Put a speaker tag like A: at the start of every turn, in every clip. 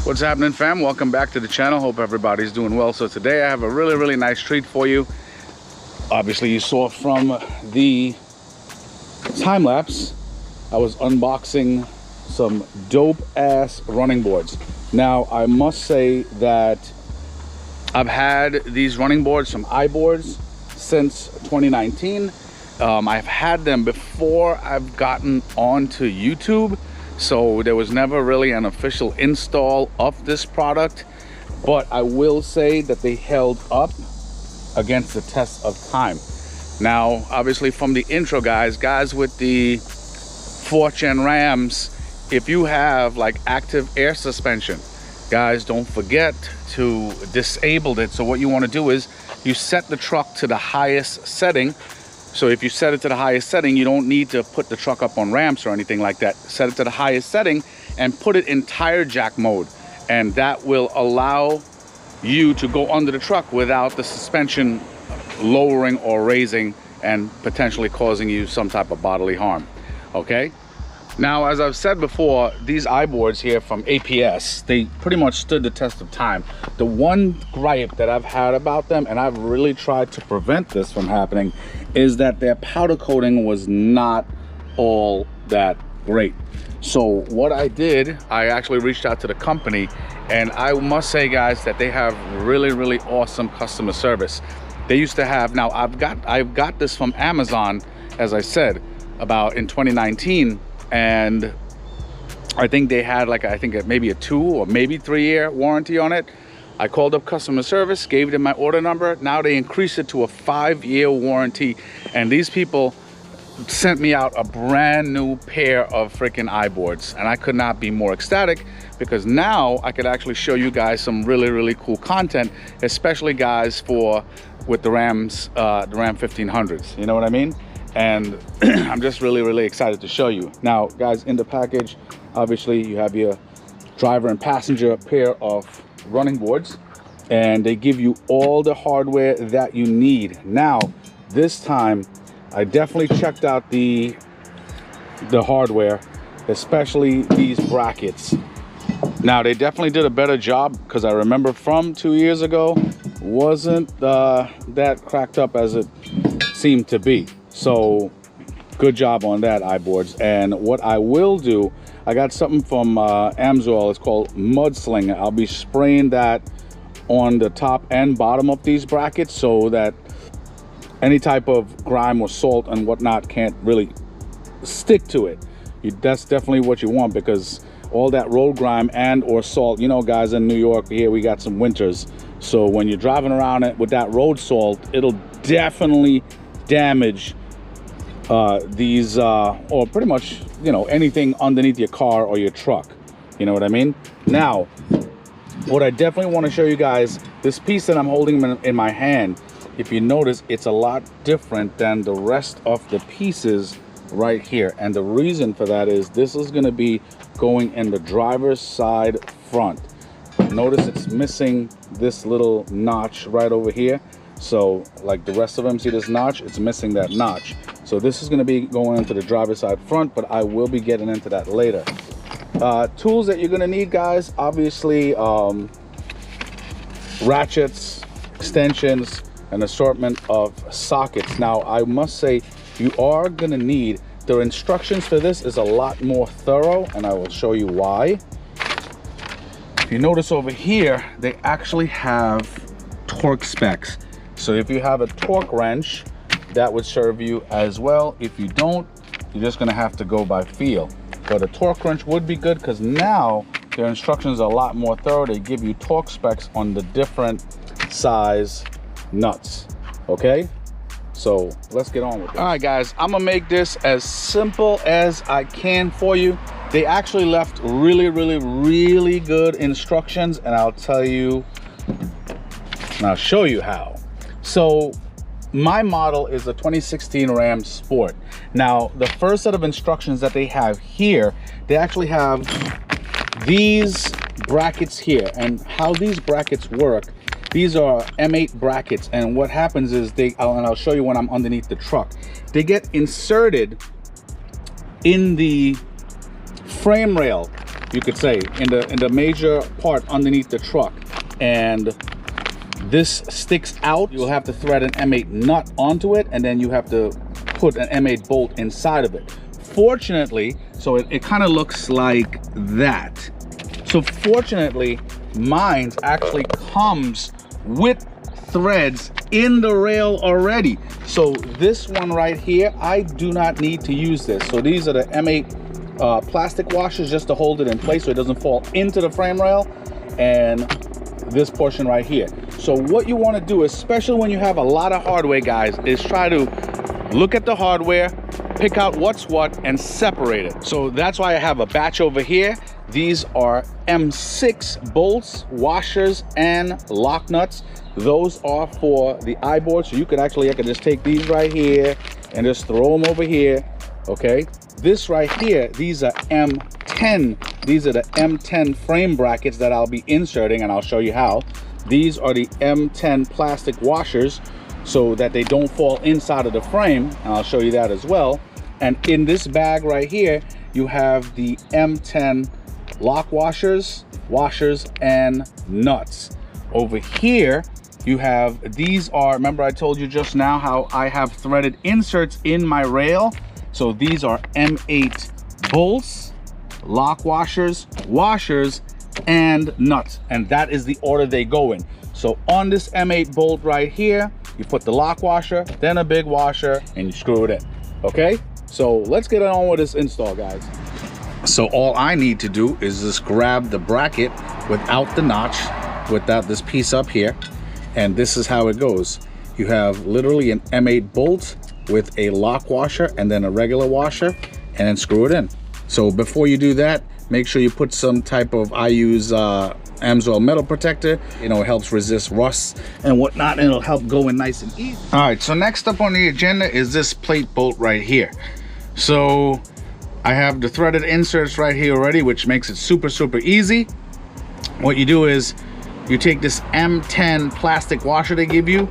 A: What's happening, fam? Welcome back to the channel. Hope everybody's doing well. So today I have a really nice treat for you. Obviously you saw from the time lapse I was unboxing some dope ass running boards. Now I must say that I've had these running boards from iboards since 2019. I've had them before I've gotten onto YouTube, so there was never really an official install of this product, but I will say that they held up against the test of time. Now obviously from the intro, guys with the 4th gen Rams, if you have like active air suspension, guys, don't forget to disable it. So what you want to do is you set the truck to the highest setting. So if you set it to the highest setting, you don't need to put the truck up on ramps or anything like that. Set it to the highest setting and put it in tire jack mode, and that will allow you to go under the truck without the suspension lowering or raising and potentially causing you some type of bodily harm. Okay, now as I've said before, these iboards here from APS, they pretty much stood the test of time. The one gripe that I've had about them, and I've really tried to prevent this from happening, is that their powder coating was not all that great. So what I did, I actually reached out to the company, and I must say, guys, that they have really awesome customer service. They used to have, now I've got this from Amazon, as I said, about in 2019, and I think they had like, I think maybe a 2 or maybe 3 year warranty on it. I called up customer service, gave them my order number. Now they increased it to a 5-year warranty, and these people sent me out a brand new pair of freaking iboards, and I could not be more ecstatic, because now I could actually show you guys some really cool content, especially guys with the Rams, the Ram 1500s, you know what I mean? And I'm just really excited to show you. Now guys, in the package, obviously you have your driver and passenger pair of running boards, and they give you all the hardware that you need. Now this time I definitely checked out the hardware, especially these brackets. Now they definitely did a better job, because I remember from 2 years ago wasn't that cracked up as it seemed to be. So good job on that, iboards. And what I will do, I got something from Amsoil, it's called Mudsling. I'll be spraying that on the top and bottom of these brackets, so that any type of grime or salt and whatnot can't really stick to it. That's definitely what you want, because all that road grime and or salt, you know guys, in New York here we got some winters, so when you're driving around it with that road salt, it'll definitely damage these or pretty much, you know, anything underneath your car or your truck, you know what I mean? Now what I definitely want to show you guys, this piece that I'm holding in my hand, if you notice, it's a lot different than the rest of the pieces right here, and the reason for that is this is going to be going in the driver's side front. Notice it's missing this little notch right over here. So like the rest of them, see this notch, it's missing that notch. So this is going to be going into the driver's side front, but I will be getting into that later. Tools that you're going to need, guys, obviously ratchets, extensions, an assortment of sockets. Now I must say, you are going to need, the instructions for this is a lot more thorough, and I will show you why. If you notice over here, they actually have torque specs. So if you have a torque wrench, that would serve you as well. If you don't, you're just going to have to go by feel. But a torque wrench would be good, because now their instructions are a lot more thorough. They give you torque specs on the different size nuts. Okay, so let's get on with it. All right guys, I'm gonna make this as simple as I can for you. They actually left really good instructions, and I'll tell you, and I'll show you how. So my model is a 2016 Ram Sport. Now the first set of instructions that they have here, they actually have these brackets here, and how these brackets work. These are M8 brackets, and what happens is and I'll show you when I'm underneath the truck, they get inserted in the frame rail you could say, in the major part underneath the truck, and this sticks out, you'll have to thread an M8 nut onto it, and then you have to put an M8 bolt inside of it. Fortunately, so it kind of looks like that. So fortunately, mine actually comes with threads in the rail already. So this one right here, I do not need to use this. So these are the M8 plastic washers just to hold it in place so it doesn't fall into the frame rail, and this portion right here. So what you want to do, especially when you have a lot of hardware, guys, is try to look at the hardware, pick out what's what, and separate it. So that's why I have a batch over here. These are M6 bolts, washers, and lock nuts. Those are for the iboards. So you could actually, I could just take these right here and just throw them over here, okay? This right here, these are M10. These are the M10 frame brackets that I'll be inserting, and I'll show you how. These are the M10 plastic washers so that they don't fall inside of the frame, and I'll show you that as well. And in this bag right here, you have the M10 lock washers, and nuts. Over here, you have, these are, remember I told you just now how I have threaded inserts in my rail? So these are M8 bolts, lock washers, and nuts. And that is the order they go in. So on this M8 bolt right here, you put the lock washer, then a big washer, and you screw it in, okay? So let's get on with this install, guys. So all I need to do is just grab the bracket without the notch, without this piece up here, and this is how it goes. You have literally an M8 bolt with a lock washer and then a regular washer, and then screw it in. So before you do that, make sure you put some type of, I use Amsoil metal protector. You know, it helps resist rust and whatnot, and it'll help go in nice and easy. All right, so next up on the agenda is this plate bolt right here. So I have the threaded inserts right here already, which makes it super easy. What you do is you take this M10 plastic washer they give you,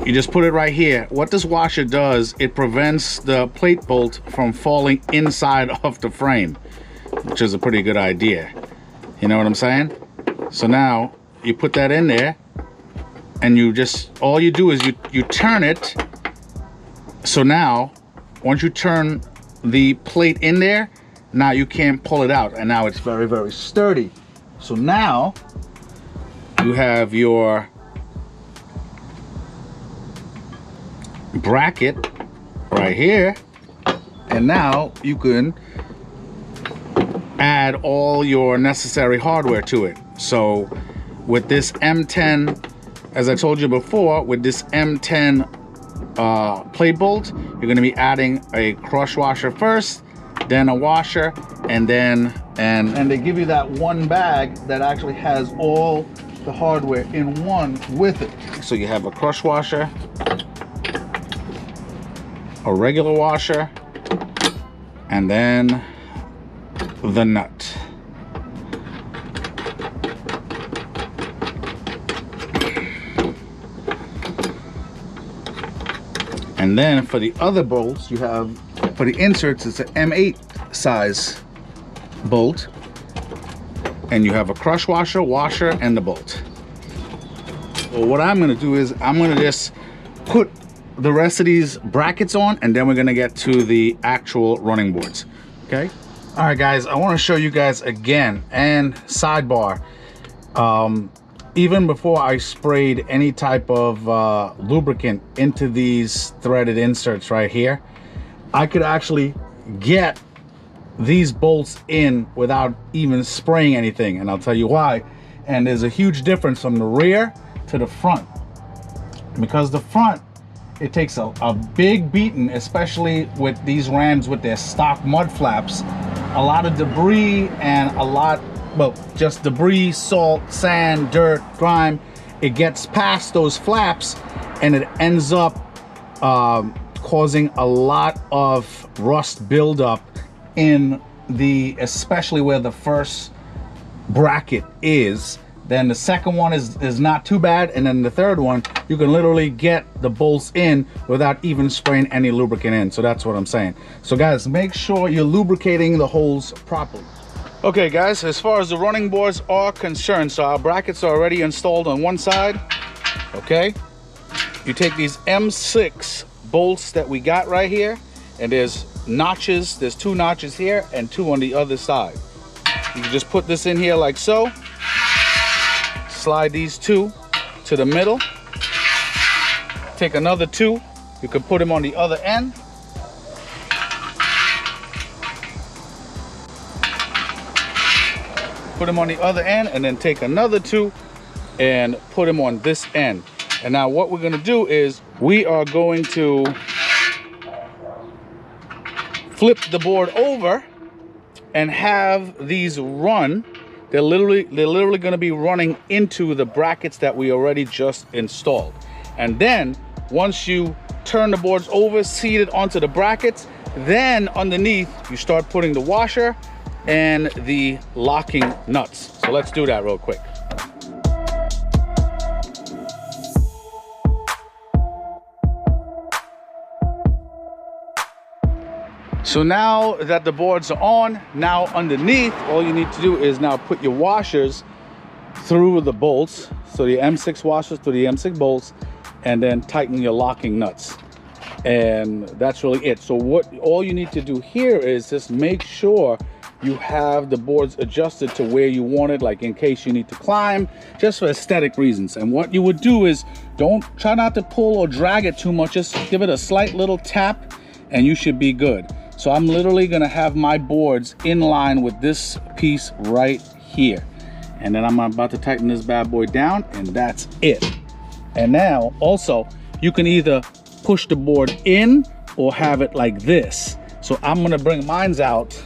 A: you just put it right here. What this washer does, it prevents the plate bolt from falling inside of the frame, which is a pretty good idea. You know what I'm saying? So now you put that in there, and you just, all you do is you turn it. So now once you turn the plate in there, now you can't pull it out, and now it's very sturdy. So now you have your bracket right here, and now you can add all your necessary hardware to it. So with this M10, as I told you before, with this M10 plate bolt, you're going to be adding a crush washer first, then a washer, and then and they give you that one bag that actually has all the hardware in one with it. So you have a crush washer, a regular washer, and then the nut. And then for the other bolts, you have, for the inserts, it's an M8 size bolt, and you have a crush washer, and the bolt. So what I'm going to do is I'm going to just put the rest of these brackets on, and then we're going to get to the actual running boards. Okay. All right, guys, I want to show you guys again, and sidebar, even before I sprayed any type of lubricant into these threaded inserts right here, I could actually get these bolts in without even spraying anything, and I'll tell you why. And there's a huge difference from the rear to the front, because the front, it takes a big beating, especially with these Rams with their stock mud flaps. A lot of debris and a lot, well, just debris, salt, sand, dirt, grime, it gets past those flaps, and it ends up causing a lot of rust buildup in the, especially where the first bracket is. Then the second one is not too bad, and then the third one, you can literally get the bolts in without even spraying any lubricant in. So that's what I'm saying. So guys, make sure you're lubricating the holes properly. Okay guys, as far as the running boards are concerned, so our brackets are already installed on one side. Okay, you take these M6 bolts that we got right here, and there's notches, there's 2 notches here and 2 on the other side. You can just put this in here like so, slide these 2 to the middle, take another 2, you can put them on the other end. Put them on the other end, and then take another 2 and put them on this end. And now what we're gonna do is we are going to flip the board over and have these run. They're literally gonna be running into the brackets that we already just installed. And then once you turn the boards over, seat it onto the brackets, then underneath you start putting the washer and the locking nuts. So let's do that real quick. So now that the boards are on, now underneath, all you need to do is now put your washers through the bolts. So the M6 washers through the M6 bolts, and then tighten your locking nuts. And that's really it. So all you need to do here is just make sure you have the boards adjusted to where you want it, like in case you need to climb, just for aesthetic reasons. And what you would do is try not to pull or drag it too much, just give it a slight little tap and you should be good. So I'm literally gonna have my boards in line with this piece right here. And then I'm about to tighten this bad boy down, and that's it. And now also you can either push the board in or have it like this. So I'm gonna bring mine out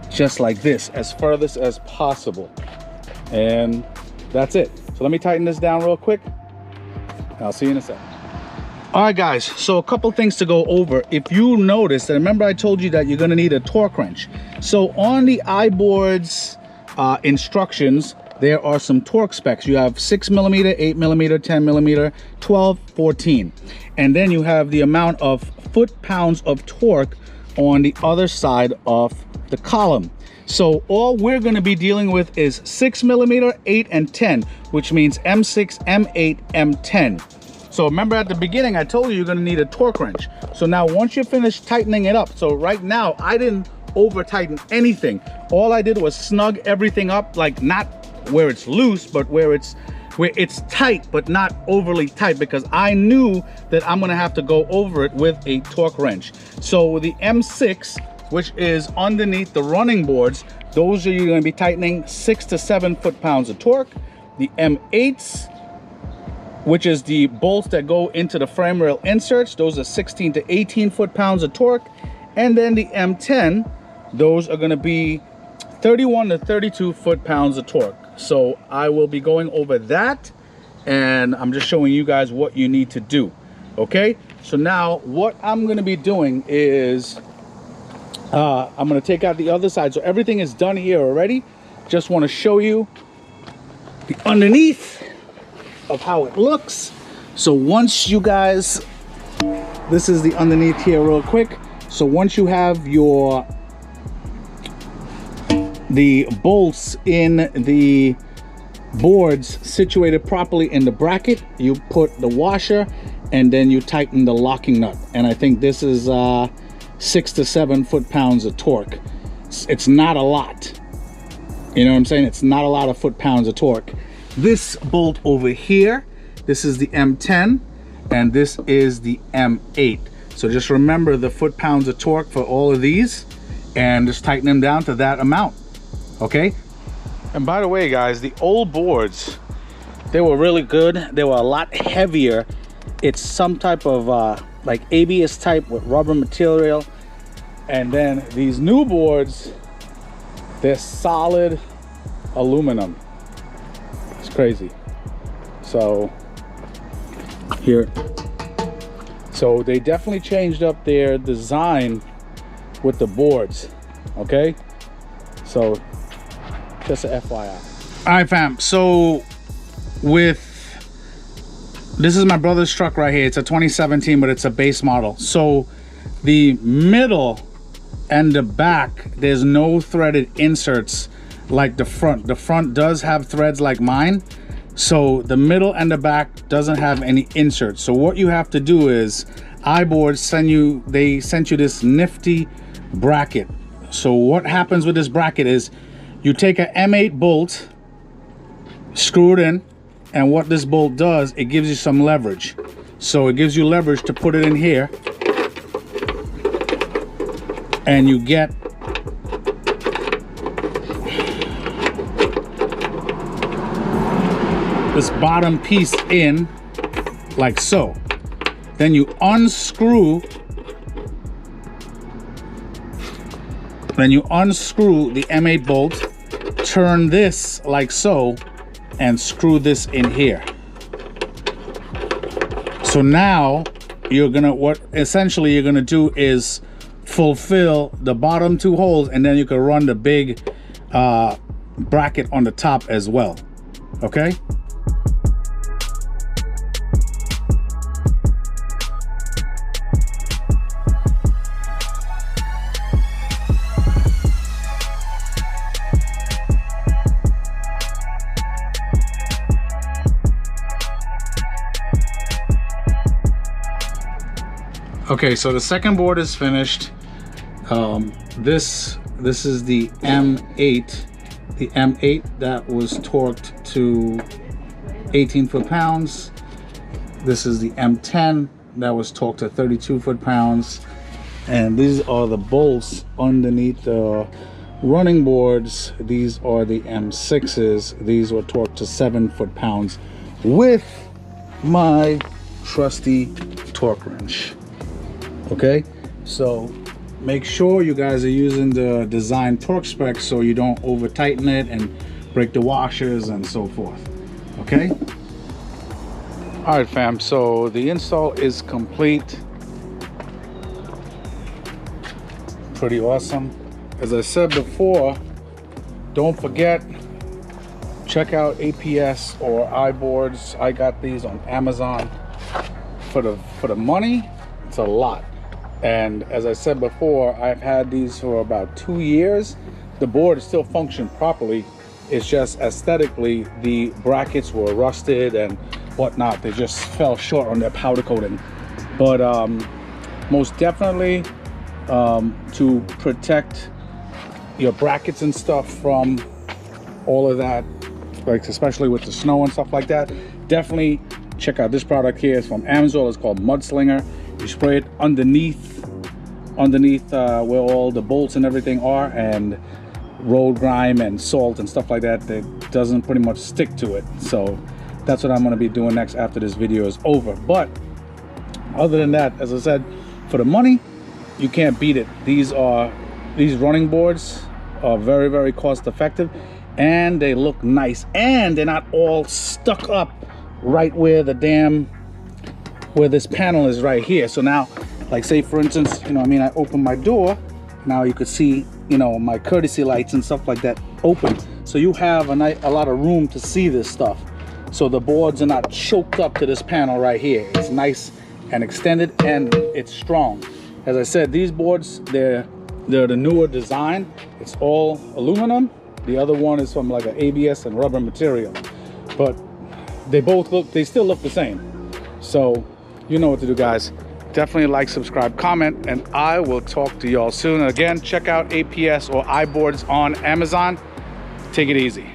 A: just like this, as furthest as possible. And that's it. So let me tighten this down real quick. I'll see you in a second. All right guys, so a couple things to go over. If you notice, and remember I told you that you're gonna need a torque wrench. So on the iboards instructions, there are some torque specs. You have 6mm, 8mm, 10mm, 12, 14. And then you have the amount of foot-pounds of torque on the other side of the column. So all we're going to be dealing with is 6mm, 8, and 10, which means M6, M8, M10. So remember at the beginning I told you you're going to need a torque wrench. So now once you finish tightening it up, so right now I didn't over tighten anything. All I did was snug everything up, like not where it's loose, but where it's tight but not overly tight, because I knew that I'm going to have to go over it with a torque wrench. So the M6, which is underneath the running boards, those are you're going to be tightening 6 to 7 foot-pounds of torque. The M8s, which is the bolts that go into the frame rail inserts, those are 16 to 18 foot-pounds of torque. And then the M10, those are going to be 31 to 32 foot-pounds of torque. So I will be going over that, and I'm just showing you guys what you need to do. Okay, so now what I'm going to be doing is I'm going to take out the other side. So everything is done here already. Just want to show you the underneath of how it looks. So once you guys, this is the underneath here real quick. So once you have the bolts in the boards situated properly in the bracket, you put the washer and then you tighten the locking nut. And I think this is 6 to 7 foot-pounds of torque. It's not a lot. You know what I'm saying? It's not a lot of foot-pounds of torque. This bolt over here, this is the M10, and this is the M8. So just remember the foot-pounds of torque for all of these, and just tighten them down to that amount. Okay? And by the way, guys, the old boards, they were really good. They were a lot heavier. It's some type of like APS type with rubber material. And then these new boards, they're solid aluminum. It's crazy. So here, so they definitely changed up their design with the boards. Okay, so just a FYI. All right, fam, so this is my brother's truck right here. It's a 2017, but it's a base model. So the middle and the back, there's no threaded inserts like the front. The front does have threads like mine, so the middle and the back doesn't have any inserts. So what you have to do is iBoards sent you this nifty bracket. So what happens with this bracket is you take a M8 bolt, screw it in, and what this bolt does, it gives you some leverage. So it gives you leverage to put it in here, and you get this bottom piece in like so. Then you unscrew the M8 bolt, turn this like so, and screw this in here. So now what essentially you're gonna do is fulfill the bottom two holes, and then you can run the big bracket on the top as well. Okay. Okay, so the second board is finished. This is the M8. The M8 that was torqued to 18 foot-pounds. This is the M10 that was torqued to 32 foot-pounds. And these are the bolts underneath the running boards. These are the M6s. These were torqued to 7 foot-pounds with my trusty torque wrench. Okay, so make sure you guys are using the design torque specs so you don't over tighten it and break the washers and so forth. Okay. All right, fam, so the install is complete. Pretty awesome. As I said before, don't forget, check out APS or iBoards. I got these on Amazon. For the money, it's a lot. And as I said before, I've had these for about 2 years. The board still functions properly. It's just aesthetically, the brackets were rusted and whatnot. They just fell short on their powder coating. But most definitely, to protect your brackets and stuff from all of that, like especially with the snow and stuff like that, definitely check out this product here. It's from Amazon. It's called Mudslinger. You spray it underneath where all the bolts and everything are, and road grime and salt and stuff like that, that doesn't pretty much stick to it. So that's what I'm going to be doing next after this video is over. But other than that, as I said, for the money, you can't beat it. These running boards are very, very cost effective, and they look nice, and they're not all stuck up right where where this panel is right here. So now, like say for instance, I open my door, now you could see, my courtesy lights and stuff like that open. So you have a lot of room to see this stuff. So the boards are not choked up to this panel right here. It's nice and extended, and it's strong. As I said, these boards, they're the newer design. It's all aluminum. The other one is from like an ABS and rubber material. But they still look the same. So you know what to do, guys. Definitely like, subscribe, comment, and I will talk to y'all soon. Again, check out APS or iBoards on Amazon. Take it easy.